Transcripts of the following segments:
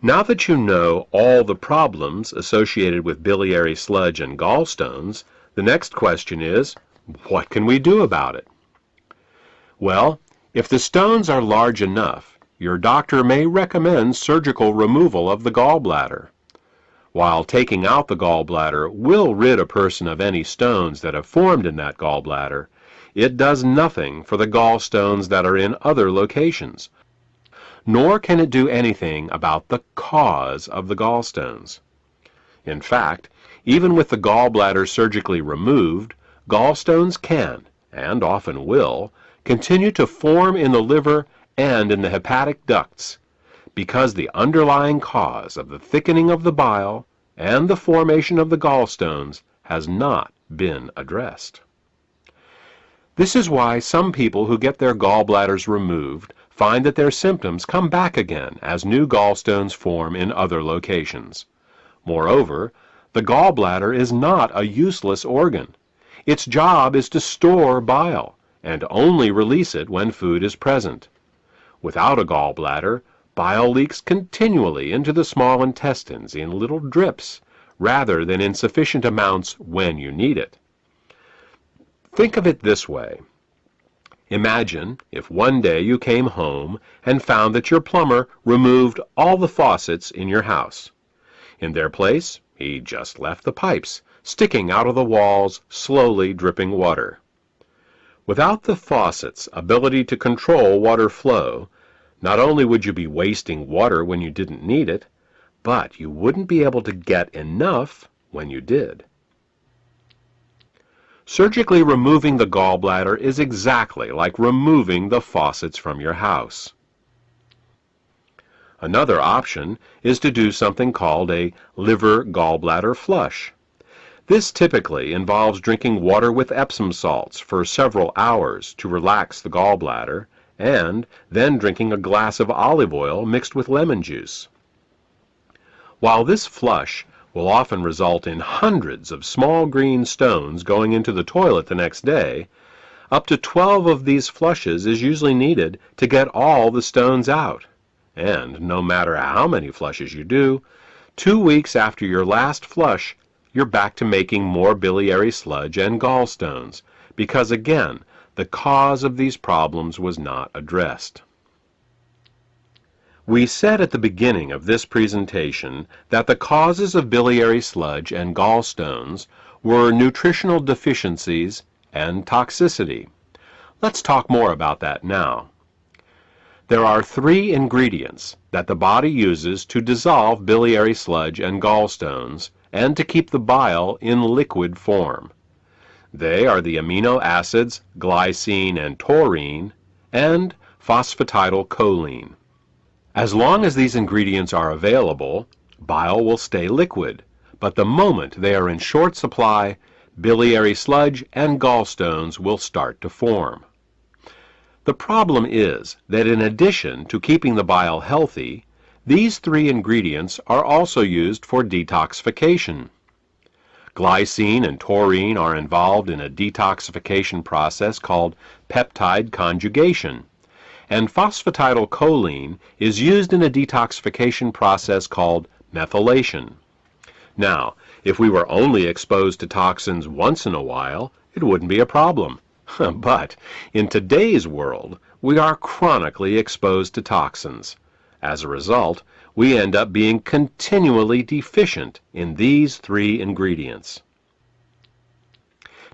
Now that you know all the problems associated with biliary sludge and gallstones, the next question is, what can we do about it? Well, if the stones are large enough, your doctor may recommend surgical removal of the gallbladder. While taking out the gallbladder will rid a person of any stones that have formed in that gallbladder, it does nothing for the gallstones that are in other locations, nor can it do anything about the cause of the gallstones. In fact, even with the gallbladder surgically removed, gallstones can, and often will, continue to form in the liver and in the hepatic ducts, because the underlying cause of the thickening of the bile and the formation of the gallstones has not been addressed. This is why some people who get their gallbladders removed find that their symptoms come back again as new gallstones form in other locations. Moreover, the gallbladder is not a useless organ. Its job is to store bile and only release it when food is present. Without a gallbladder, bile leaks continually into the small intestines in little drips, rather than in sufficient amounts when you need it. Think of it this way. Imagine if one day you came home and found that your plumber removed all the faucets in your house. In their place, he just left the pipes, sticking out of the walls, slowly dripping water. Without the faucet's ability to control water flow, not only would you be wasting water when you didn't need it, but you wouldn't be able to get enough when you did. Surgically removing the gallbladder is exactly like removing the faucets from your house. Another option is to do something called a liver gallbladder flush. This typically involves drinking water with Epsom salts for several hours to relax the gallbladder, and then drinking a glass of olive oil mixed with lemon juice. While this flush will often result in hundreds of small green stones going into the toilet the next day, up to 12 of these flushes is usually needed to get all the stones out. And no matter how many flushes you do, 2 weeks after your last flush, you're back to making more biliary sludge and gallstones, because again, the cause of these problems was not addressed. We said at the beginning of this presentation that the causes of biliary sludge and gallstones were nutritional deficiencies and toxicity. Let's talk more about that now. There are 3 ingredients that the body uses to dissolve biliary sludge and gallstones and to keep the bile in liquid form. They are the amino acids glycine and taurine and phosphatidylcholine. As long as these ingredients are available, bile will stay liquid, but the moment they are in short supply, biliary sludge and gallstones will start to form. The problem is that in addition to keeping the bile healthy, these 3 ingredients are also used for detoxification. Glycine and taurine are involved in a detoxification process called peptide conjugation, and phosphatidylcholine is used in a detoxification process called methylation. Now, if we were only exposed to toxins once in a while, it wouldn't be a problem. But in today's world, we are chronically exposed to toxins. As a result, we end up being continually deficient in these 3 ingredients.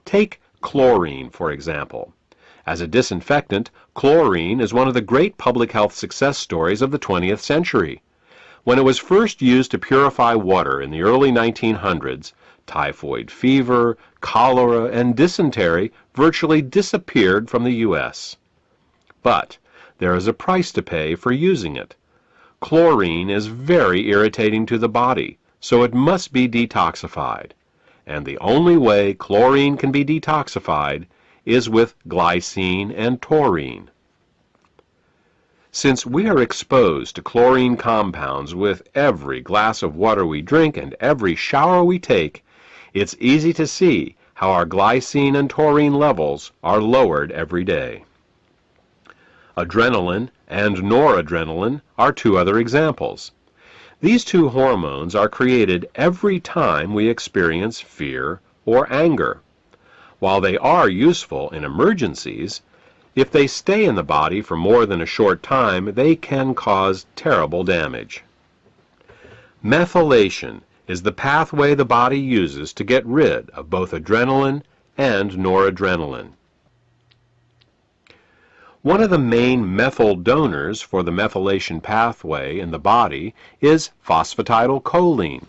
Take chlorine, for example. As a disinfectant, chlorine is one of the great public health success stories of the 20th century. When it was first used to purify water in the early 1900s, typhoid fever, cholera, and dysentery virtually disappeared from the U.S. But there is a price to pay for using it. Chlorine is very irritating to the body, so it must be detoxified. And the only way chlorine can be detoxified is with glycine and taurine. Since we are exposed to chlorine compounds with every glass of water we drink and every shower we take, it's easy to see how our glycine and taurine levels are lowered every day. Adrenaline and noradrenaline are 2 other examples. These two hormones are created every time we experience fear or anger. While they are useful in emergencies, if they stay in the body for more than a short time, they can cause terrible damage. Methylation is the pathway the body uses to get rid of both adrenaline and noradrenaline. One of the main methyl donors for the methylation pathway in the body is phosphatidylcholine.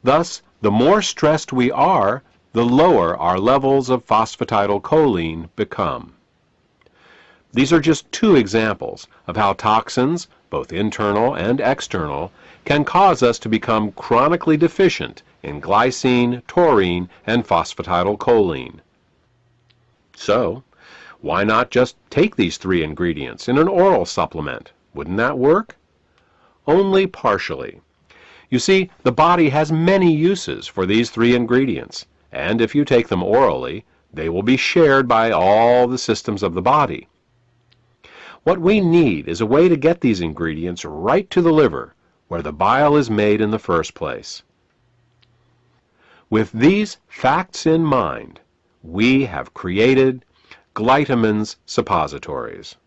Thus, the more stressed we are, the lower our levels of phosphatidylcholine become. These are just two examples of how toxins, both internal and external, can cause us to become chronically deficient in glycine, taurine, and phosphatidylcholine. So, why not just take these three ingredients in an oral supplement? Wouldn't that work? Only partially. You see, the body has many uses for these three ingredients, and if you take them orally, they will be shared by all the systems of the body. What we need is a way to get these ingredients right to the liver, where the bile is made in the first place. With these facts in mind, we have created Glytamins suppositories.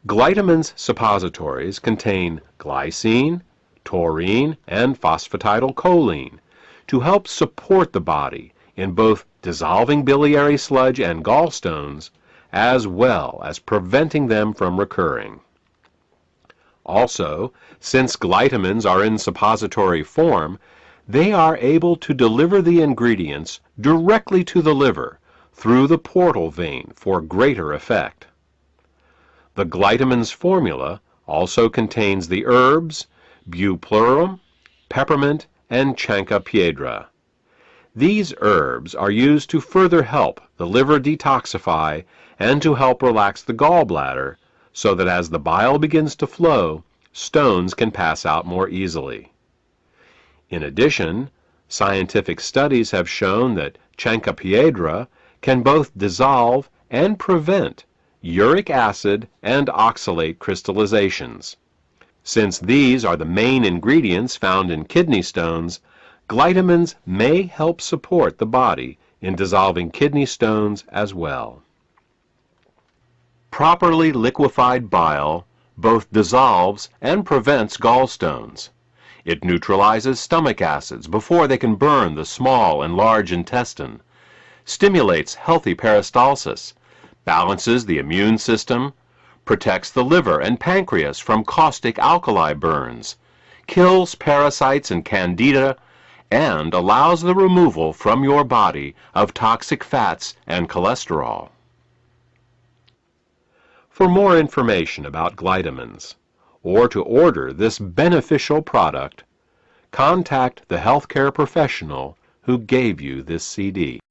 Glytamins suppositories contain glycine, taurine, and phosphatidylcholine to help support the body in both dissolving biliary sludge and gallstones, as well as preventing them from recurring. Also, since glytamins are in suppository form, they are able to deliver the ingredients directly to the liver through the portal vein for greater effect. The Glytamins formula also contains the herbs Bupleurum, peppermint, and Chancropiedra. These herbs are used to further help the liver detoxify and to help relax the gallbladder so that as the bile begins to flow, stones can pass out more easily. In addition, scientific studies have shown that Chancropiedra can both dissolve and prevent uric acid and oxalate crystallizations. Since these are the main ingredients found in kidney stones, glytamins may help support the body in dissolving kidney stones as well. Properly liquefied bile both dissolves and prevents gallstones. It neutralizes stomach acids before they can burn the small and large intestine, stimulates healthy peristalsis, balances the immune system, protects the liver and pancreas from caustic alkali burns, kills parasites and candida, and allows the removal from your body of toxic fats and cholesterol. For more information about glytamins, or to order this beneficial product, contact the healthcare professional who gave you this CD.